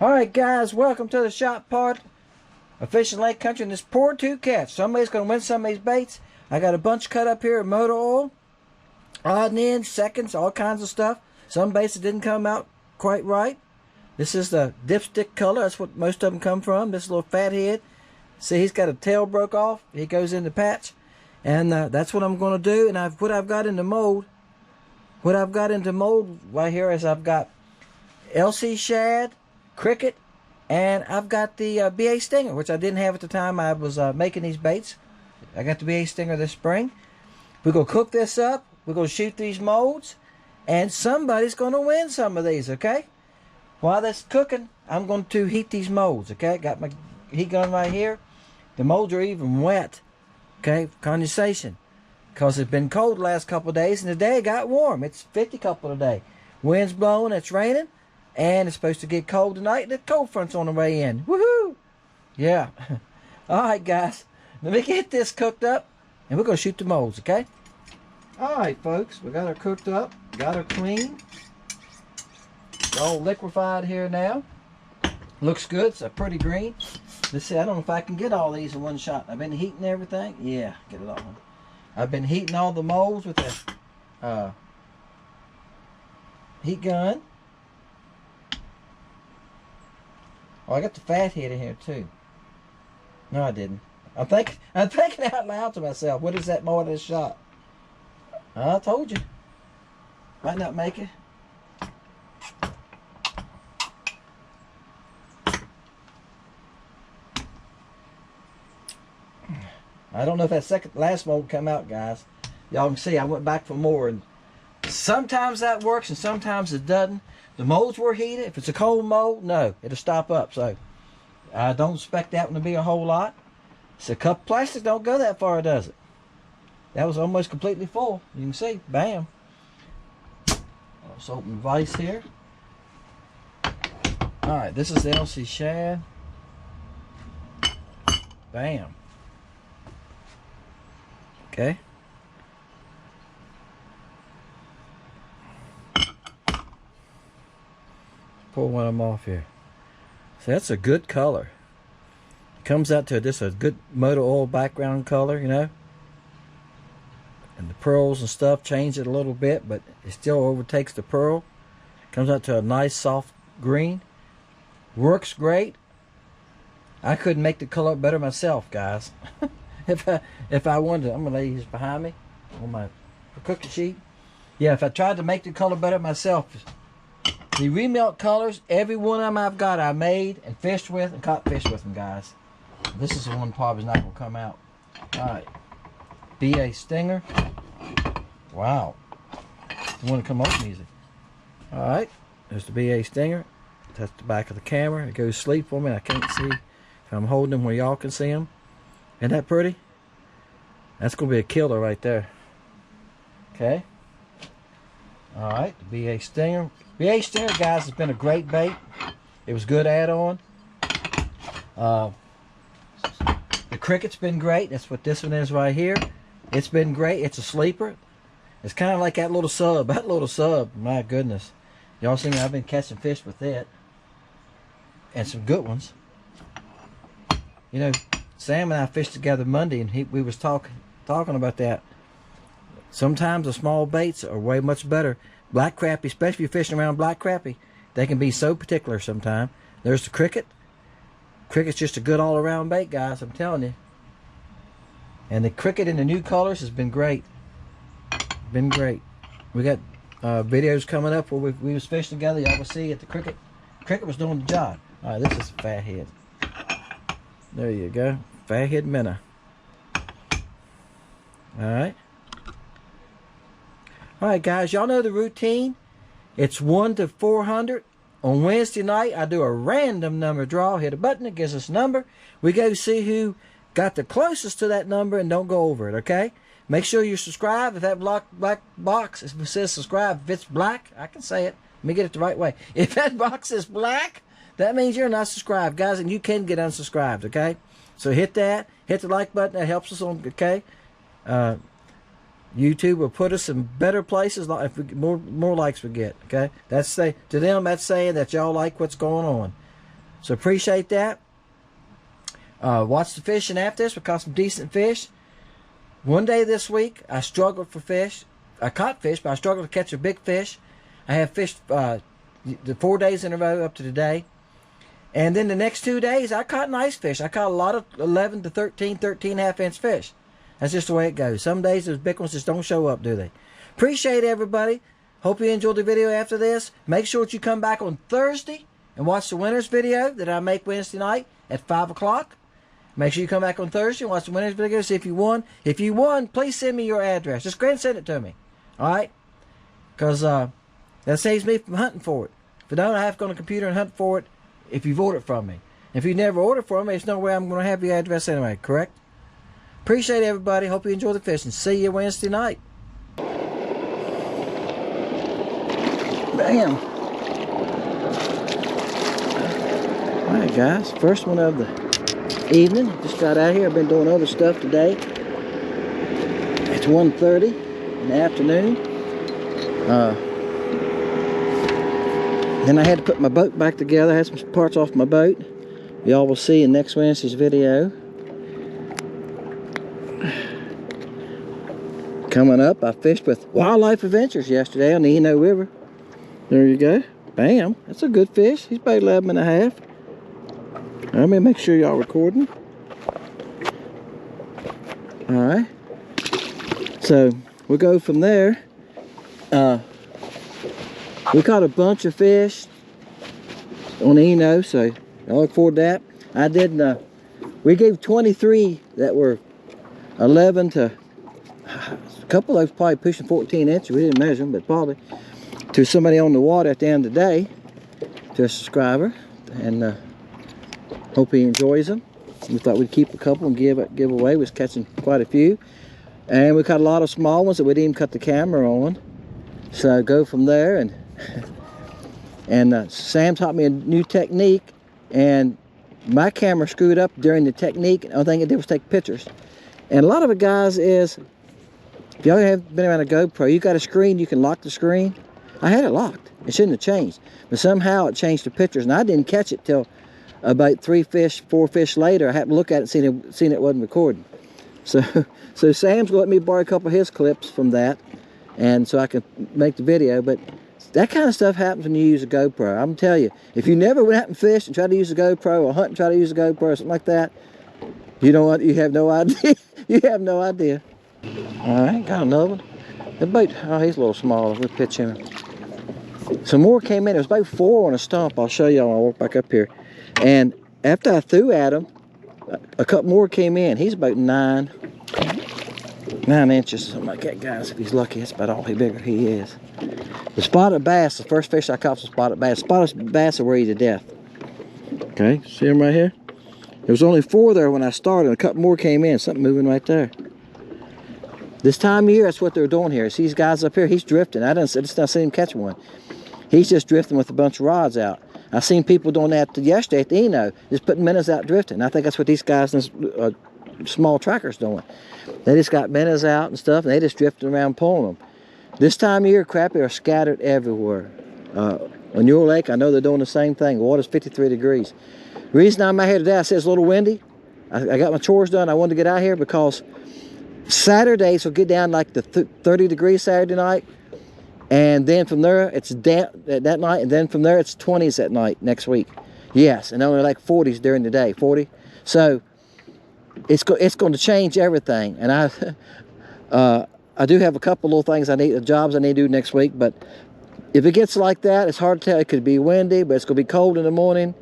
Alright guys, welcome to the shop part of Fishing Lake Country and this poor two catch. Somebody's going to win some of these baits. I got a bunch cut up here of motor oil, odd and ends, seconds, all kinds of stuff. Some baits that didn't come out quite right. This is the dipstick color. That's what most of them come from. This little fat head. See, he's got a tail broke off. He goes in the patch. And that's what I'm going to do. And what I've got in the mold, right here is I've got LC Shad, Cricket, and I've got the BA Stinger, which I didn't have at the time I was making these baits. I got the BA Stinger this spring. We're going to cook this up. We're going to shoot these molds, and somebody's going to win some of these, okay? While that's cooking, I'm going to heat these molds, okay? Got my heat gun right here. The molds are even wet, okay? Condensation, because it's been cold the last couple of days, and today it got warm. It's 50 couple today. Wind's blowing, it's raining. And it's supposed to get cold tonight. The cold front's on the way in. Woohoo! Yeah. Alright, guys. Let me get this cooked up. And we're going to shoot the molds, okay? Alright, folks. We got her cooked up. Got her clean. It's all liquefied here now. Looks good. It's a pretty green. Let's see. I don't know if I can get all these in one shot. I've been heating everything. Yeah, get it all. I've been heating all the molds with the heat gun. Oh, I got the fat head in here too. No, I didn't. I'm thinking out loud to myself. What is that more than a shot? I told you. Might not make it. I don't know if that last mold come out, guys. Y'all can see I went back for more, and sometimes that works and sometimes it doesn't. The molds were heated. If it's a cold mold, no, it'll stop up. So I don't expect that one to be a whole lot. So cup of plastic don't go that far, does it? That was almost completely full. You can see, bam. Let's open the vise here. All right, this is the LC Shad. Bam. Okay. Pull one of them off here. So that's a good color. It comes out to just a good motor oil background color, you know. And the pearls and stuff change it a little bit, but it still overtakes the pearl. Comes out to a nice soft green. Works great. I couldn't make the color better myself, guys. if I wanted to, I'm gonna lay these behind me on my cookie sheet. Yeah, if I tried to make the color better myself. The Remelt colors, every one of them I've got, I made and fished with and caught fish with them, guys. This is the one probably not going to come out. Alright. BA Stinger. Wow. You want to come open easy. Alright. There's the BA Stinger. That's the back of the camera. It goes to sleep for me. I can't see if I'm holding them where y'all can see them. Isn't that pretty? That's going to be a killer right there. Okay. Alright. The BA Stinger. BA Stinger, guys, has been a great bait. It was good add-on. The Cricket's been great. That's what this one is right here. It's been great. It's a sleeper. It's kind of like that little sub. That little sub, my goodness. Y'all see me? I've been catching fish with it. And some good ones. You know, Sam and I fished together Monday, and we was talking about that. Sometimes the small baits are way much better. Black crappie, especially if you're fishing around black crappie, they can be so particular sometimes. There's the Cricket. Cricket's just a good all-around bait, guys, I'm telling you. And the Cricket in the new colors has been great. Been great. We got videos coming up where we was fishing together. Y'all will see at the Cricket. Cricket was doing the job. All right, this is a fat head. There you go. Fat head minnow. All right. Alright guys, y'all know the routine. It's 1 to 400. On Wednesday night, I do a random number draw. Hit a button, it gives us a number. We go see who got the closest to that number and don't go over it, okay? Make sure you subscribe. If that black box if it says subscribe, if it's black, I can say it. Let me get it the right way. If that box is black, that means you're not subscribed, guys, and you can get unsubscribed, okay? So hit that. Hit the like button. That helps us on, okay? YouTube will put us in better places if we, more likes we get, okay? To them, that's saying that y'all like what's going on. So appreciate that. Watch the fishing after this. We caught some decent fish. One day this week, I struggled for fish. I caught fish, but I struggled to catch a big fish. I have fished the 4 days in a row up to today. And then the next 2 days, I caught nice fish. I caught a lot of 11 to 13, 13.5-inch fish. That's just the way it goes. Some days those big ones just don't show up, do they? Appreciate everybody. Hope you enjoyed the video after this. Make sure that you come back on Thursday and watch the winner's video that I make Wednesday night at 5 o'clock. Make sure you come back on Thursday and watch the winner's video, see if you won. If you won, please send me your address. Just go ahead and send it to me. Alright? Because that saves me from hunting for it. If I don't, I have to go on the computer and hunt for it if you've ordered from me. If you never ordered from me, there's no way I'm going to have your address anyway, correct? Appreciate everybody. Hope you enjoy the fishing. See you Wednesday night. Bam. Alright guys, first one of the evening. Just got out here. I've been doing other stuff today. It's 1:30 in the afternoon. Then I had to put my boat back together. I had some parts off my boat. Y'all will see in next Wednesday's video. Coming up, I fished with Wildlife Adventures yesterday on the Eno River. There you go. Bam. That's a good fish. He's about 11.5. Let me make sure y'all recording. Alright. So, we'll go from there. We caught a bunch of fish on the Eno, so I look forward to that. I did, we gave 23 that were 11 to... A couple of those probably pushing 14 inches. We didn't measure them, but probably to somebody on the water at the end of the day, to a subscriber, and hope he enjoys them. We thought we'd keep a couple and give away. We was catching quite a few, and we caught a lot of small ones that we didn't even cut the camera on. So go from there, and Sam taught me a new technique, and my camera screwed up during the technique. The only thing it did was take pictures, and a lot of it, guys, is. If y'all have been around a GoPro, you got a screen, you can lock the screen. I had it locked. It shouldn't have changed. But somehow it changed the pictures, and I didn't catch it till about 4 fish later. I had to look at it and seen it wasn't recording. So Sam's going to let me borrow a couple of his clips from that, and so I can make the video. But that kind of stuff happens when you use a GoPro. I'm telling you, if you never went out and fished and tried to use a GoPro, or hunt and try to use a GoPro or something like that, you know what? You have no idea. You have no idea. Alright, got another one. The boat, oh, he's a little smaller. We'll pitch him. Some more came in. It was about 4 on a stump. I'll show y'all when I walk back up here. And after I threw at him, a couple more came in. He's about 9 inches, something like that, guys. If he's lucky, that's about all bigger he is. The spotted bass, the first fish I caught was a spotted bass. Spotted bass will wear you to death. Okay, see him right here? There was only 4 there when I started. A couple more came in. Something moving right there. This time of year, that's what they're doing here. See these guys up here? He's drifting. I just not seen him catch one. He's just drifting with a bunch of rods out. I seen people doing that yesterday at the Eno, just putting minnows out drifting. I think that's what these guys in this small tracker's doing. They just got minnows out and stuff, and they just drifting around pulling them. This time of year, crappie are scattered everywhere. On your lake, I know they're doing the same thing. The water's 53 degrees. The reason I'm out here today, I said it's a little windy. I got my chores done. I wanted to get out here because Saturdays will get down like the 30 degrees Saturday night, and then from there it's damp that night, and then from there it's 20s at night next week. Yes, and only like 40s during the day, 40. So it's going to change everything, and I do have a couple little things jobs I need to do next week. But if it gets like that, it's hard to tell. It could be windy, but it's going to be cold in the morning.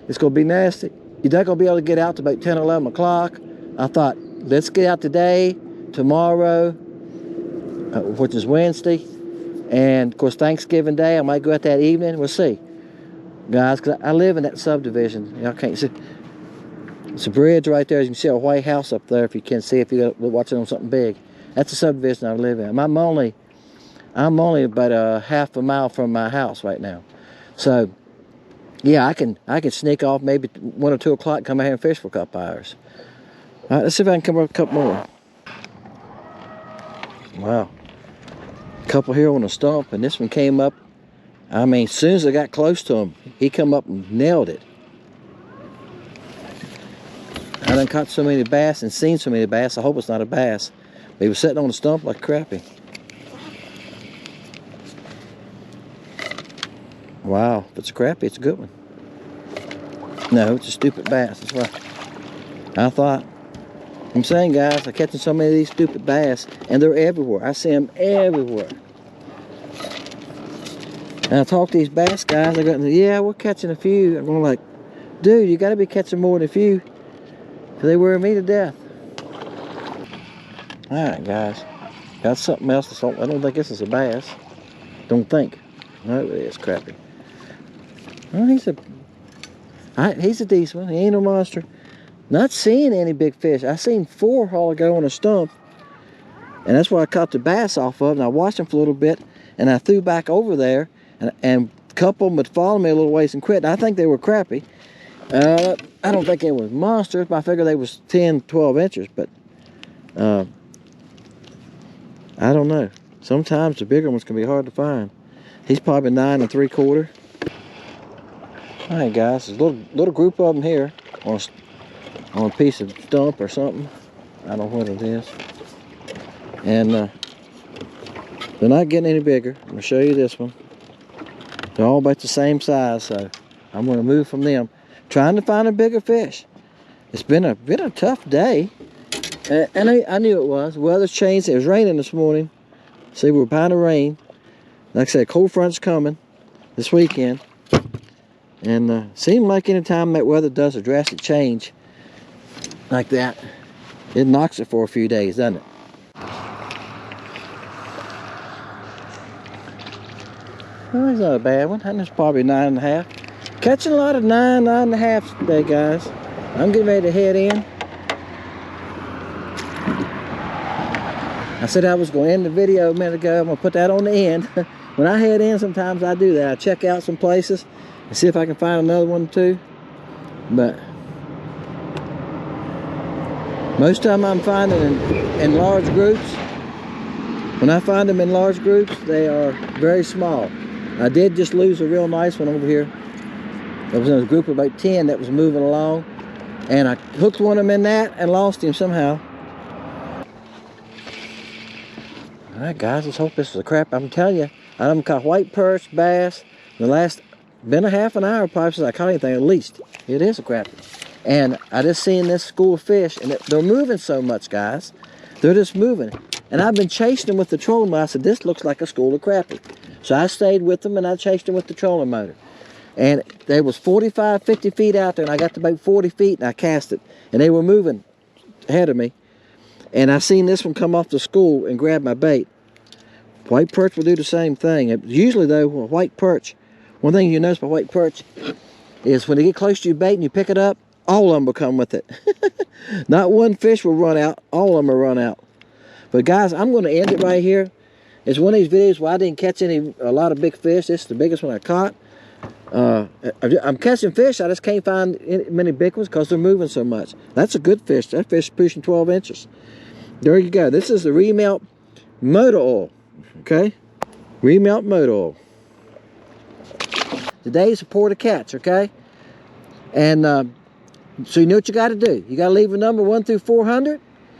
It's going to be nasty. You're not going to be able to get out to about 10 or 11 o'clock. I thought, let's get out today, tomorrow, which is Wednesday, and of course Thanksgiving Day. I might go out that evening. We'll see, guys, because I live in that subdivision. Y'all can't see. It's a bridge right there. As you can see a white house up there, if you can see, if you're watching on something big. That's the subdivision I live in. I'm only about a half a mile from my house right now. So yeah, I can sneak off maybe 1 or 2 o'clock and come out here and fish for a couple hours. Alright, let's see if I can come up with a couple more. Wow. A couple here on a stump, and this one came up. I mean, as soon as I got close to him, he come up and nailed it. I done caught so many bass and seen so many bass, I hope it's not a bass. But he was sitting on the stump like crappie. Wow, if it's a crappie, it's a good one. No, it's a stupid bass, that's why. I thought, I'm saying, guys, I'm catching so many of these stupid bass, and they're everywhere. I see them everywhere. And I talk to these bass guys, I go, yeah, we're catching a few. I'm going like, dude, you got to be catching more than a few. Because they wear me to death. Alright, guys. Got something else. I don't think this is a bass. Don't think. No, it is crappie. Well, he's a decent one. He ain't no monster. Not seeing any big fish. I seen 4 a while ago on a stump. And that's where I caught the bass off of. And I watched them for a little bit. And I threw back over there. And a couple of them would follow me a little ways and quit. And I think they were crappie. I don't think they were monsters, but I figured they was 10, 12 inches. But I don't know. Sometimes the bigger ones can be hard to find. He's probably 9 3/4. All right, guys. There's a little group of them here on a piece of stump or something. I don't know what it is. And they're not getting any bigger. I'm gonna show you this one. They're all about the same size, so I'm gonna move from them. Trying to find a bigger fish. It's been a tough day. And I knew it was. The weather's changed. It was raining this morning. See, we're behind the rain. Like I said, cold front's coming this weekend. And seems like any time that weather does a drastic change like that, it knocks it for a few days, doesn't it? Well, that's not a bad one. And it's probably 9 1/2. Catching a lot of 9, 9 1/2 today, guys. I'm getting ready to head in. I said I was going to end the video a minute ago. I'm going to put that on the end. When I head in, sometimes I do that. I check out some places and see if I can find another one too. But most of the time I'm finding in large groups. When I find them in large groups, they are very small. I did just lose a real nice one over here. There was in a group of about 10 that was moving along. And I hooked one of them in that and lost him somehow. Alright, guys, let's hope this is a crap. I'm telling you, I done caught white perch, bass. The last, been a half an hour probably since I caught anything at least. It is a crappie. And I just seen this school of fish, and they're moving so much, guys. They're just moving. And I've been chasing them with the trolling motor. I said, this looks like a school of crappie. So I stayed with them, and I chased them with the trolling motor. And they was 45, 50 feet out there, and I got to about 40 feet, and I cast it. And they were moving ahead of me. And I seen this one come off the school and grab my bait. White perch will do the same thing. Usually, though, white perch, one thing you notice about white perch is when they get close to your bait and you pick it up, all of them will come with it. Not one fish will run out. All of them will run out. But, guys, I'm going to end it right here. It's one of these videos where I didn't catch a lot of big fish. This is the biggest one I caught. I'm catching fish. I just can't find many big ones because they're moving so much. That's a good fish. That fish is pushing 12 inches. There you go. This is the Remelt motor oil. Okay? Remelt motor oil. Today's a pour to catch, okay? And so you know what you got to do. You got to leave a number 1 through 400.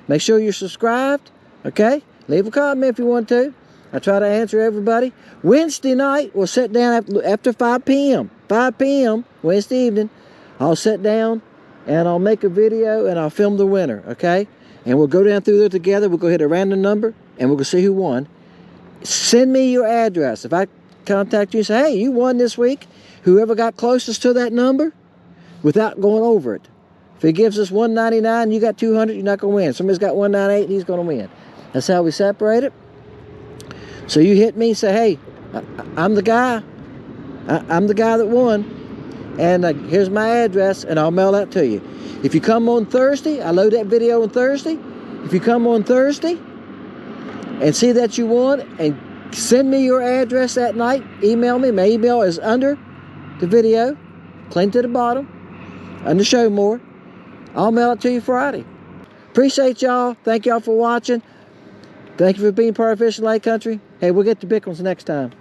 Make sure you're subscribed, okay? Leave a comment if you want to. I try to answer everybody. Wednesday night, we'll sit down after 5 p.m. 5 p.m. Wednesday evening. I'll sit down and I'll make a video and I'll film the winner, okay? And we'll go down through there together. We'll go hit a random number and we'll go see who won. Send me your address. If I contact you and say, hey, you won this week, whoever got closest to that number without going over it. If he gives us 199, you got 200, you're not going to win. Somebody's got 198, he's going to win. That's how we separate it. So you hit me and say, hey, I'm the guy. I'm the guy that won. And here's my address, and I'll mail that to you. If you come on Thursday, I load that video on Thursday. If you come on Thursday and see that you won, and send me your address that night, email me. My email is under the video, clean to the bottom, under show more. I'll mail it to you Friday. Appreciate y'all. Thank y'all for watching. Thank you for being part of Fishing Lake Country. Hey, we'll get to big ones next time.